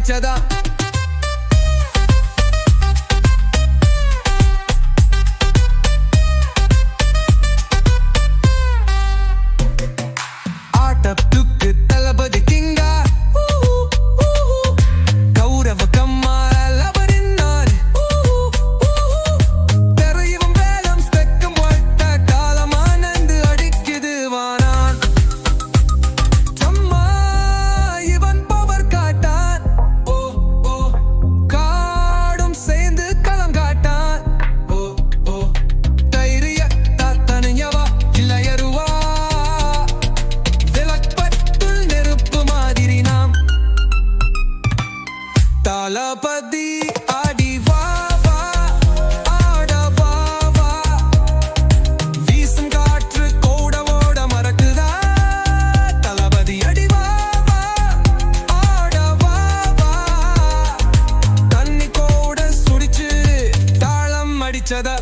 அடிச்சதா ஆட்டத்துக்கு தளபதி கிங்கா கௌரவ கம்மால் அவரின்னார் தெரியவும் வேலம் ஸ்பெக்கும் வட்ட காலமானந்து அடிக்குது வானான் அம்மா இவன் பவர் காட்டான் காடும் சேர்ந்து களம் காட்டான் தைரிய தாத்தனையவா இல்லையருவா தளபதி ஆடி வா வா ஆட வா வா வீசும் காற்று கோட ஓட மறக்குதா தளபதி அடி வா வா ஆட வா வா தண்ணி கோட சுடிச்சு தாளம் அடிச்சதா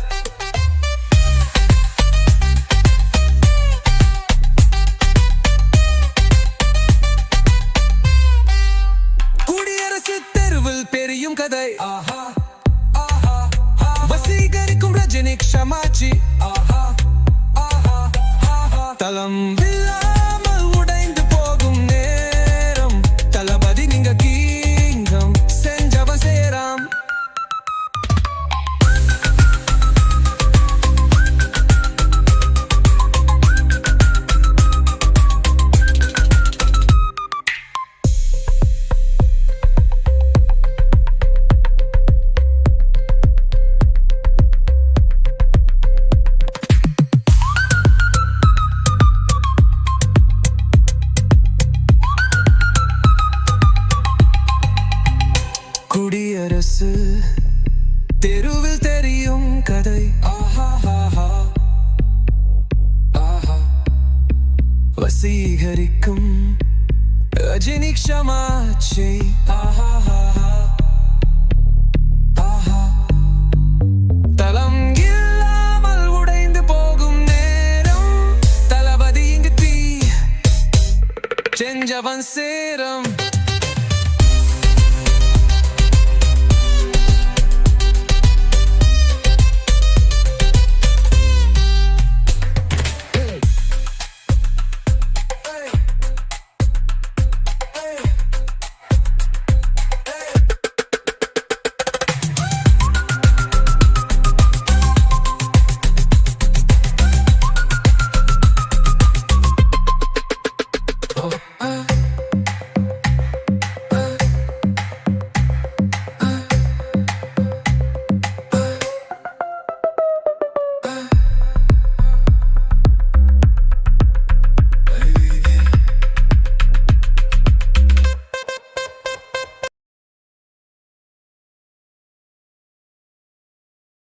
பெரியும் கதை வசீகரிக்கும் ரஜினி க்ஷமாச்சி தலம் இல்லாமல் உடைந்து போகும் நேரம் தளபதி நீங்க கீங்கம் செஞ்சவ சேராம் குடியரசு தெருவில் தெரியும் கதை வசீகரிக்கும் ரஜினி க்ஷமாச்சி தலம் இல்லாமல் உடைந்து போகும் நேரம் தளபதி இங்கு தீ செஞ்சவன் சேரம்